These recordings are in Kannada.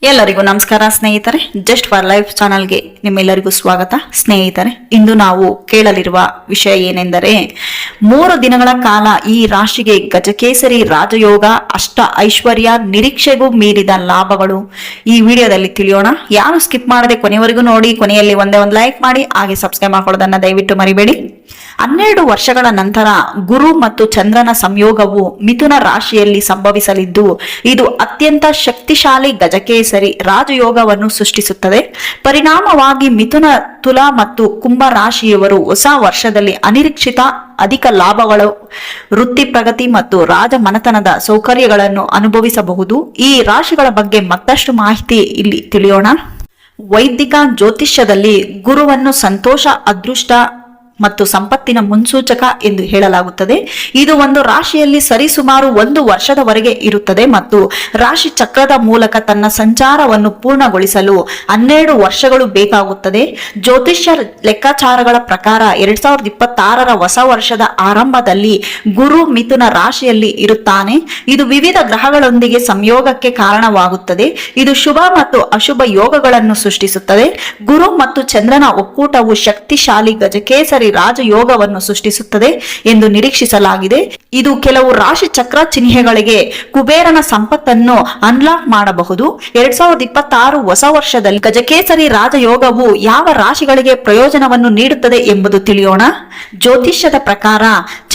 ಎಲ್ಲರಿಗೂ ನಮಸ್ಕಾರ ಸ್ನೇಹಿತರೆ. ಜಸ್ಟ್ ಫಾರ್ ಲೈಫ್ ಚಾನಲ್ಗೆ ನಿಮ್ಮೆಲ್ಲರಿಗೂ ಸ್ವಾಗತ. ಸ್ನೇಹಿತರೆ, ಇಂದು ನಾವು ಕೇಳಲಿರುವ ವಿಷಯ ಏನೆಂದರೆ 3 ದಿನಗಳ ಕಾಲ ಈ ರಾಶಿಗೆ ಗಜಕೇಸರಿ ರಾಜಯೋಗ, ಅಷ್ಟ ಐಶ್ವರ್ಯ, ನಿರೀಕ್ಷೆಗೂ ಮೀರಿದ ಲಾಭಗಳು ಈ ವಿಡಿಯೋದಲ್ಲಿ ತಿಳಿಯೋಣ. ಯಾರು ಸ್ಕಿಪ್ ಮಾಡದೆ ಕೊನೆವರೆಗೂ ನೋಡಿ, ಕೊನೆಯಲ್ಲಿ ಒಂದೇ ಒಂದು ಲೈಕ್ ಮಾಡಿ, ಹಾಗೆ ಸಬ್ಸ್ಕ್ರೈಬ್ ಮಾಡ್ಕೊಳ್ಳೋದನ್ನ ದಯವಿಟ್ಟು ಮರಿಬೇಡಿ. 12 ವರ್ಷಗಳ ನಂತರ ಗುರು ಮತ್ತು ಚಂದ್ರನ ಸಂಯೋಗವು ಮಿಥುನ ರಾಶಿಯಲ್ಲಿ ಸಂಭವಿಸಲಿದ್ದು, ಇದು ಅತ್ಯಂತ ಶಕ್ತಿಶಾಲಿ ಗಜಕೇಸರಿ ರಾಜಯೋಗವನ್ನು ಸೃಷ್ಟಿಸುತ್ತದೆ. ಪರಿಣಾಮವಾಗಿ ಮಿಥುನ, ತುಲಾ ಮತ್ತು ಕುಂಭ ರಾಶಿಯವರು ಹೊಸ ವರ್ಷದಲ್ಲಿ ಅನಿರೀಕ್ಷಿತ ಅಧಿಕ ಲಾಭಗಳು, ವೃತ್ತಿ ಪ್ರಗತಿ ಮತ್ತು ರಾಜಮನೆತನದ ಸೌಕರ್ಯಗಳನ್ನು ಅನುಭವಿಸಬಹುದು. ಈ ರಾಶಿಗಳ ಬಗ್ಗೆ ಮತ್ತಷ್ಟು ಮಾಹಿತಿ ಇಲ್ಲಿ ತಿಳಿಯೋಣ. ವೈದಿಕ ಜ್ಯೋತಿಷ್ಯದಲ್ಲಿ ಗುರುವನ್ನು ಸಂತೋಷ, ಅದೃಷ್ಟ ಮತ್ತು ಸಂಪತ್ತಿನ ಮುನ್ಸೂಚಕ ಎಂದು ಹೇಳಲಾಗುತ್ತದೆ. ಇದು ಒಂದು ರಾಶಿಯಲ್ಲಿ ಸರಿಸುಮಾರು 1 ವರ್ಷದವರೆಗೆ ಇರುತ್ತದೆ ಮತ್ತು ರಾಶಿ ಚಕ್ರದ ಮೂಲಕ ತನ್ನ ಸಂಚಾರವನ್ನು ಪೂರ್ಣಗೊಳಿಸಲು 12 ವರ್ಷಗಳು ಬೇಕಾಗುತ್ತದೆ. ಜ್ಯೋತಿಷ್ಯ ಲೆಕ್ಕಾಚಾರಗಳ ಪ್ರಕಾರ 2026ರ ಹೊಸ ವರ್ಷದ ಆರಂಭದಲ್ಲಿ ಗುರು ಮಿಥುನ ರಾಶಿಯಲ್ಲಿ ಇರುತ್ತಾನೆ. ಇದು ವಿವಿಧ ಗ್ರಹಗಳೊಂದಿಗೆ ಸಂಯೋಗಕ್ಕೆ ಕಾರಣವಾಗುತ್ತದೆ. ಇದು ಶುಭ ಮತ್ತು ಅಶುಭ ಯೋಗಗಳನ್ನು ಸೃಷ್ಟಿಸುತ್ತದೆ. ಗುರು ಮತ್ತು ಚಂದ್ರನ ಒಕ್ಕೂಟವು ಶಕ್ತಿಶಾಲಿ ಗಜಕೇಸರಿ ರಾಜಯೋಗವನ್ನು ಸೃಷ್ಟಿಸುತ್ತದೆ ಎಂದು ನಿರೀಕ್ಷಿಸಲಾಗಿದೆ. ಇದು ಕೆಲವು ರಾಶಿ ಚಕ್ರ ಚಿಹ್ನೆಗಳಿಗೆ ಕುಬೇರನ ಸಂಪತ್ತನ್ನು ಅನ್ಲಾಕ್ ಮಾಡಬಹುದು. 2026 ಹೊಸ ವರ್ಷದಲ್ಲಿ ಗಜಕೇಸರಿ ರಾಜಯೋಗವು ಯಾವ ರಾಶಿಗಳಿಗೆ ಪ್ರಯೋಜನವನ್ನು ನೀಡುತ್ತದೆ ಎಂಬುದು ತಿಳಿಯೋಣ. ಜ್ಯೋತಿಷ್ಯದ ಪ್ರಕಾರ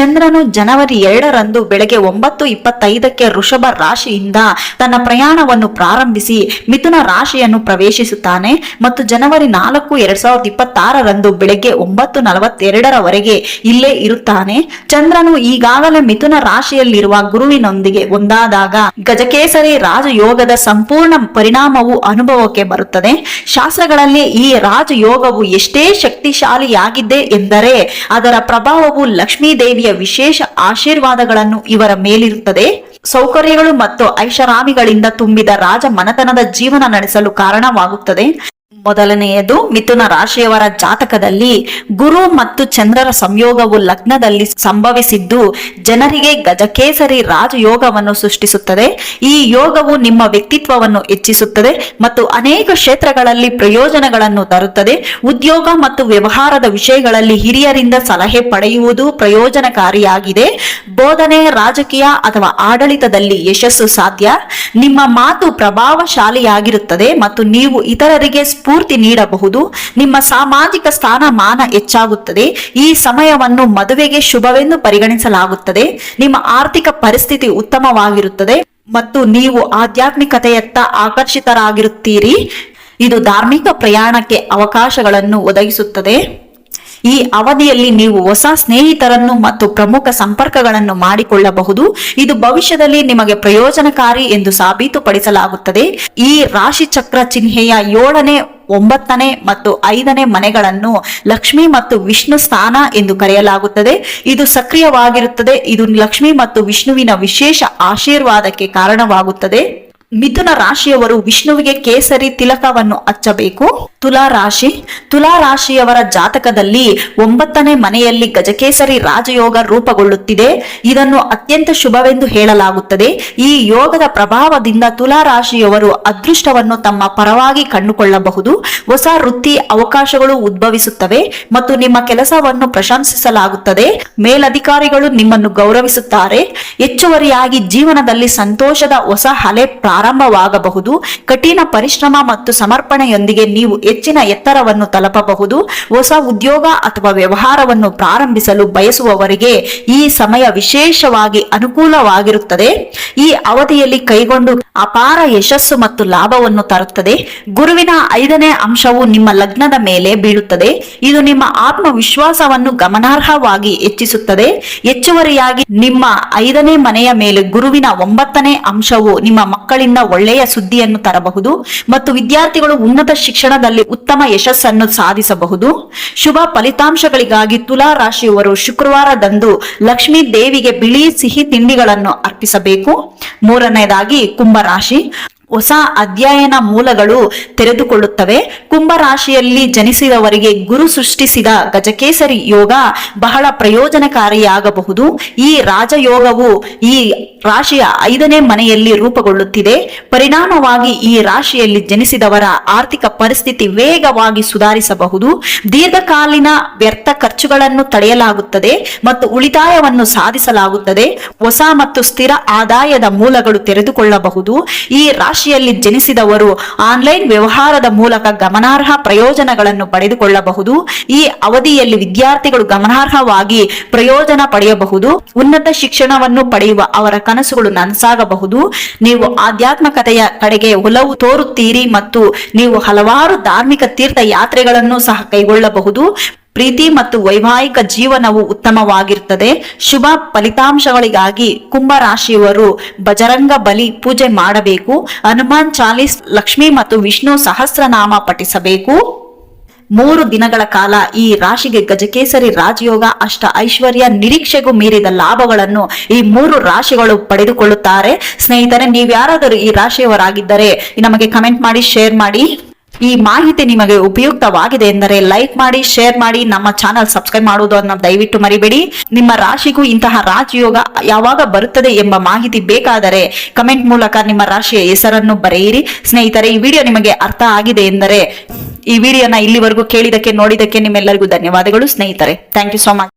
ಚಂದ್ರನು ಜನವರಿ 2ರಂದು ಬೆಳಗ್ಗೆ 9:25ಕ್ಕೆ ವೃಷಭ ರಾಶಿಯಿಂದ ತನ್ನ ಪ್ರಯಾಣವನ್ನು ಪ್ರಾರಂಭಿಸಿ ಮಿಥುನ ರಾಶಿಯನ್ನು ಪ್ರವೇಶಿಸುತ್ತಾನೆ ಮತ್ತು ಜನವರಿ 4, 2026ರಂದು ಬೆಳಗ್ಗೆ 9:42ರವರೆಗೆ ಇಲ್ಲೇ ಇರುತ್ತಾನೆ. ಚಂದ್ರನು ಈಗಾಗಲೇ ಮಿಥುನ ರಾಶಿಯಲ್ಲಿರುವ ಗುರುವಿನೊಂದಿಗೆ ಒಂದಾದಾಗ ಗಜಕೇಸರಿ ರಾಜಯೋಗದ ಸಂಪೂರ್ಣ ಪರಿಣಾಮವು ಅನುಭವಕ್ಕೆ ಬರುತ್ತದೆ. ಶಾಸ್ತ್ರಗಳಲ್ಲಿ ಈ ರಾಜಯೋಗವು ಎಷ್ಟೇ ಶಕ್ತಿಶಾಲಿಯಾಗಿದೆ ಎಂದರೆ ಅದರ ಪ್ರಭಾವವು ಲಕ್ಷ್ಮೀ ದೇವಿಯ ವಿಶೇಷ ಆಶೀರ್ವಾದಗಳನ್ನು ಇವರ ಮೇಲಿರುತ್ತದೆ. ಸೌಕರ್ಯಗಳು ಮತ್ತು ಐಷಾರಾಮಿಗಳಿಂದ ತುಂಬಿದ ರಾಜ ಮನೆತನದ ಜೀವನ ನಡೆಸಲು ಕಾರಣವಾಗುತ್ತದೆ. ಮೊದಲನೆಯದು, ಮಿಥುನ ರಾಶಿಯವರ ಜಾತಕದಲ್ಲಿ ಗುರು ಮತ್ತು ಚಂದ್ರರ ಸಂಯೋಗವು ಲಗ್ನದಲ್ಲಿ ಸಂಭವಿಸಿದ್ದು ಜನರಿಗೆ ಗಜಕೇಸರಿ ರಾಜಯೋಗವನ್ನು ಸೃಷ್ಟಿಸುತ್ತದೆ. ಈ ಯೋಗವು ನಿಮ್ಮ ವ್ಯಕ್ತಿತ್ವವನ್ನು ಹೆಚ್ಚಿಸುತ್ತದೆ ಮತ್ತು ಅನೇಕ ಕ್ಷೇತ್ರಗಳಲ್ಲಿ ಪ್ರಯೋಜನಗಳನ್ನು ತರುತ್ತದೆ. ಉದ್ಯೋಗ ಮತ್ತು ವ್ಯವಹಾರದ ವಿಷಯಗಳಲ್ಲಿ ಹಿರಿಯರಿಂದ ಸಲಹೆ ಪಡೆಯುವುದು ಪ್ರಯೋಜನಕಾರಿಯಾಗಿದೆ. ಬೋಧನೆ, ರಾಜಕೀಯ ಅಥವಾ ಆಡಳಿತದಲ್ಲಿ ಯಶಸ್ಸು ಸಾಧ್ಯ. ನಿಮ್ಮ ಮಾತು ಪ್ರಭಾವಶಾಲಿಯಾಗಿರುತ್ತದೆ ಮತ್ತು ನೀವು ಇತರರಿಗೆ ಸ್ಫೂರ್ತಿ ನೀಡಬಹುದು. ನಿಮ್ಮ ಸಾಮಾಜಿಕ ಸ್ಥಾನಮಾನ ಹೆಚ್ಚಾಗುತ್ತದೆ. ಈ ಸಮಯವನ್ನು ಮದುವೆಗೆ ಶುಭವೆಂದು ಪರಿಗಣಿಸಲಾಗುತ್ತದೆ. ನಿಮ್ಮ ಆರ್ಥಿಕ ಪರಿಸ್ಥಿತಿ ಉತ್ತಮವಾಗಿರುತ್ತದೆ ಮತ್ತು ನೀವು ಆಧ್ಯಾತ್ಮಿಕತೆಯತ್ತ ಆಕರ್ಷಿತರಾಗಿರುತ್ತೀರಿ. ಇದು ಧಾರ್ಮಿಕ ಪ್ರಯಾಣಕ್ಕೆ ಅವಕಾಶಗಳನ್ನು ಒದಗಿಸುತ್ತದೆ. ಈ ಅವಧಿಯಲ್ಲಿ ನೀವು ಹೊಸ ಸ್ನೇಹಿತರನ್ನು ಮತ್ತು ಪ್ರಮುಖ ಸಂಪರ್ಕಗಳನ್ನು ಮಾಡಿಕೊಳ್ಳಬಹುದು. ಇದು ಭವಿಷ್ಯದಲ್ಲಿ ನಿಮಗೆ ಪ್ರಯೋಜನಕಾರಿ ಎಂದು ಸಾಬೀತುಪಡಿಸಲಾಗುತ್ತದೆ. ಈ ರಾಶಿ ಚಕ್ರ ಚಿಹ್ನೆಯ 7ನೇ, 9ನೇ ಮತ್ತು 5ನೇ ಮನೆಗಳನ್ನು ಲಕ್ಷ್ಮಿ ಮತ್ತು ವಿಷ್ಣು ಸ್ಥಾನ ಎಂದು ಕರೆಯಲಾಗುತ್ತದೆ. ಇದು ಸಕ್ರಿಯವಾಗಿರುತ್ತದೆ. ಇದು ಲಕ್ಷ್ಮಿ ಮತ್ತು ವಿಷ್ಣುವಿನ ವಿಶೇಷ ಆಶೀರ್ವಾದಕ್ಕೆ ಕಾರಣವಾಗುತ್ತದೆ. ಮಿಥುನ ರಾಶಿಯವರು ವಿಷ್ಣುವಿಗೆ ಕೇಸರಿ ತಿಲಕವನ್ನು ಹಚ್ಚಬೇಕು. ತುಲಾ ರಾಶಿಯವರ ಜಾತಕದಲ್ಲಿ 9ನೇ ಮನೆಯಲ್ಲಿ ಗಜಕೇಸರಿ ರಾಜಯೋಗ ರೂಪುಗೊಳ್ಳುತ್ತಿದೆ. ಇದನ್ನು ಅತ್ಯಂತ ಶುಭವೆಂದು ಹೇಳಲಾಗುತ್ತದೆ. ಈ ಯೋಗದ ಪ್ರಭಾವದಿಂದ ತುಲಾ ರಾಶಿಯವರು ಅದೃಷ್ಟವನ್ನು ತಮ್ಮ ಪರವಾಗಿ ಕಂಡುಕೊಳ್ಳಬಹುದು. ಹೊಸ ವೃತ್ತಿ ಅವಕಾಶಗಳು ಉದ್ಭವಿಸುತ್ತವೆ ಮತ್ತು ನಿಮ್ಮ ಕೆಲಸವನ್ನು ಪ್ರಶಂಸಿಸಲಾಗುತ್ತದೆ. ಮೇಲಧಿಕಾರಿಗಳು ನಿಮ್ಮನ್ನು ಗೌರವಿಸುತ್ತಾರೆ. ಹೆಚ್ಚುವರಿಯಾಗಿ ಜೀವನದಲ್ಲಿ ಸಂತೋಷದ ಹೊಸ ಅಲೆ ಪ್ರಾರಂಭವಾಗಬಹುದು. ಕಠಿಣ ಪರಿಶ್ರಮ ಮತ್ತು ಸಮರ್ಪಣೆಯೊಂದಿಗೆ ನೀವು ಹೆಚ್ಚಿನ ಎತ್ತರವನ್ನು ತಲುಪಬಹುದು. ಹೊಸ ಉದ್ಯೋಗ ಅಥವಾ ವ್ಯವಹಾರವನ್ನು ಪ್ರಾರಂಭಿಸಲು ಬಯಸುವವರಿಗೆ ಈ ಸಮಯ ವಿಶೇಷವಾಗಿ ಅನುಕೂಲವಾಗಿರುತ್ತದೆ. ಈ ಅವಧಿಯಲ್ಲಿ ಕೈಗೊಂಡು ಅಪಾರ ಯಶಸ್ಸು ಮತ್ತು ಲಾಭವನ್ನು ತರುತ್ತದೆ. ಗುರುವಿನ 5ನೇ ಅಂಶವು ನಿಮ್ಮ ಲಗ್ನದ ಮೇಲೆ ಬೀಳುತ್ತದೆ. ಇದು ನಿಮ್ಮ ಆತ್ಮವಿಶ್ವಾಸವನ್ನು ಗಮನಾರ್ಹವಾಗಿ ಹೆಚ್ಚಿಸುತ್ತದೆ. ಹೆಚ್ಚುವರಿಯಾಗಿ ನಿಮ್ಮ 5ನೇ ಮನೆಯ ಮೇಲೆ ಗುರುವಿನ 9ನೇ ಅಂಶವು ನಿಮ್ಮ ಮಕ್ಕಳಿಂದ ಒಳ್ಳೆಯ ಸುದ್ದಿಯನ್ನು ತರಬಹುದು ಮತ್ತು ವಿದ್ಯಾರ್ಥಿಗಳು ಉನ್ನತ ಶಿಕ್ಷಣದಲ್ಲಿ ಉತ್ತಮ ಯಶಸ್ಸನ್ನು ಸಾಧಿಸಬಹುದು. ಶುಭ ಫಲಿತಾಂಶಗಳಿಗಾಗಿ ತುಲಾ ರಾಶಿಯವರು ಶುಕ್ರವಾರದಂದು ಲಕ್ಷ್ಮೀ ದೇವಿಗೆ ಬಿಳಿ ಸಿಹಿ ತಿಂಡಿಗಳನ್ನು ಅರ್ಪಿಸಬೇಕು. 3ನೇದಾಗಿ ಕುಂಭ ರಾಶಿ. ಹೊಸ ಅಧ್ಯಯನ ಮೂಲಗಳು ತೆರೆದುಕೊಳ್ಳುತ್ತವೆ. ಕುಂಭ ರಾಶಿಯಲ್ಲಿ ಜನಿಸಿದವರಿಗೆ ಗುರು ಸೃಷ್ಟಿಸಿದ ಗಜಕೇಸರಿ ಯೋಗ ಬಹಳ ಪ್ರಯೋಜನಕಾರಿಯಾಗಬಹುದು. ಈ ರಾಜಯೋಗವು ಈ ರಾಶಿಯ 5ನೇ ಮನೆಯಲ್ಲಿ ರೂಪುಗೊಳ್ಳುತ್ತಿದೆ. ಪರಿಣಾಮವಾಗಿ ಈ ರಾಶಿಯಲ್ಲಿ ಜನಿಸಿದವರ ಆರ್ಥಿಕ ಪರಿಸ್ಥಿತಿ ವೇಗವಾಗಿ ಸುಧಾರಿಸಬಹುದು. ದೀರ್ಘಕಾಲೀನ ವ್ಯರ್ಥ ಖರ್ಚುಗಳನ್ನು ತಡೆಯಲಾಗುತ್ತದೆ ಮತ್ತು ಉಳಿತಾಯವನ್ನು ಸಾಧಿಸಲಾಗುತ್ತದೆ. ಹೊಸ ಮತ್ತು ಸ್ಥಿರ ಆದಾಯದ ಮೂಲಗಳು ತೆರೆದುಕೊಳ್ಳಬಹುದು. ಈ ರಾಶಿಯಲ್ಲಿ ಜನಿಸಿದವರು ಆನ್ಲೈನ್ ವ್ಯವಹಾರದ ಮೂಲಕ ಗಮನಾರ್ಹ ಪ್ರಯೋಜನಗಳನ್ನು ಪಡೆದುಕೊಳ್ಳಬಹುದು. ಈ ಅವಧಿಯಲ್ಲಿ ವಿದ್ಯಾರ್ಥಿಗಳು ಗಮನಾರ್ಹವಾಗಿ ಪ್ರಯೋಜನ ಪಡೆಯಬಹುದು. ಉನ್ನತ ಶಿಕ್ಷಣವನ್ನು ಪಡೆಯುವ ಅವರ ಕನಸುಗಳು ನನಸಾಗಬಹುದು. ನೀವು ಆಧ್ಯಾತ್ಮಿಕತೆಯ ಕಡೆಗೆ ಒಲವು ತೋರುತ್ತೀರಿ ಮತ್ತು ನೀವು ಹಲವಾರು ಧಾರ್ಮಿಕ ತೀರ್ಥ ಯಾತ್ರೆಗಳನ್ನು ಸಹ ಕೈಗೊಳ್ಳಬಹುದು. ಪ್ರೀತಿ ಮತ್ತು ವೈವಾಹಿಕ ಜೀವನವು ಉತ್ತಮವಾಗಿರುತ್ತದೆ. ಶುಭ ಫಲಿತಾಂಶಗಳಿಗಾಗಿ ಕುಂಭ ರಾಶಿಯವರು ಬಜರಂಗ ಬಲಿ ಪೂಜೆ ಮಾಡಬೇಕು. ಹನುಮಾನ್ ಚಾಲೀಸ್, ಲಕ್ಷ್ಮಿ ಮತ್ತು ವಿಷ್ಣು ಸಹಸ್ರನಾಮ ಪಠಿಸಬೇಕು. 3 ದಿನಗಳ ಕಾಲ ಈ ರಾಶಿಗೆ ಗಜಕೇಸರಿ ರಾಜಯೋಗ ಅಷ್ಟ ಐಶ್ವರ್ಯ ನಿರೀಕ್ಷೆಗೂ ಮೀರಿದ ಲಾಭಗಳನ್ನು ಈ 3 ರಾಶಿಗಳು ಪಡೆದುಕೊಳ್ಳುತ್ತಾರೆ. ಸ್ನೇಹಿತರೆ, ನೀವ್ಯಾರಾದರೂ ಈ ರಾಶಿಯವರಾಗಿದ್ದರೆ ನಮಗೆ ಕಮೆಂಟ್ ಮಾಡಿ, ಶೇರ್ ಮಾಡಿ. ಈ ಮಾಹಿತಿ ನಿಮಗೆ ಉಪಯುಕ್ತವಾಗಿದೆ ಎಂದರೆ ಲೈಕ್ ಮಾಡಿ, ಶೇರ್ ಮಾಡಿ. ನಮ್ಮ ಚಾನಲ್ ಸಬ್ಸ್ಕ್ರೈಬ್ ಮಾಡುವುದನ್ನು ದಯವಿಟ್ಟು ಮರಿಬೇಡಿ. ನಿಮ್ಮ ರಾಶಿಗೂ ಇಂತಹ ರಾಜಯೋಗ ಯಾವಾಗ ಬರುತ್ತದೆ ಎಂಬ ಮಾಹಿತಿ ಬೇಕಾದರೆ ಕಮೆಂಟ್ ಮೂಲಕ ನಿಮ್ಮ ರಾಶಿಯ ಹೆಸರನ್ನು ಬರೆಯಿರಿ. ಸ್ನೇಹಿತರೆ, ಈ ವಿಡಿಯೋ ನಿಮಗೆ ಅರ್ಥ ಆಗಿದೆ ಎಂದರೆ ಈ ವಿಡಿಯೋನ ಇಲ್ಲಿವರೆಗೂ ಕೇಳಿದಕ್ಕೆ, ನೋಡಿದಕ್ಕೆ ನಿಮ್ಮೆಲ್ಲರಿಗೂ ಧನ್ಯವಾದಗಳು ಸ್ನೇಹಿತರೆ. Thank you so much.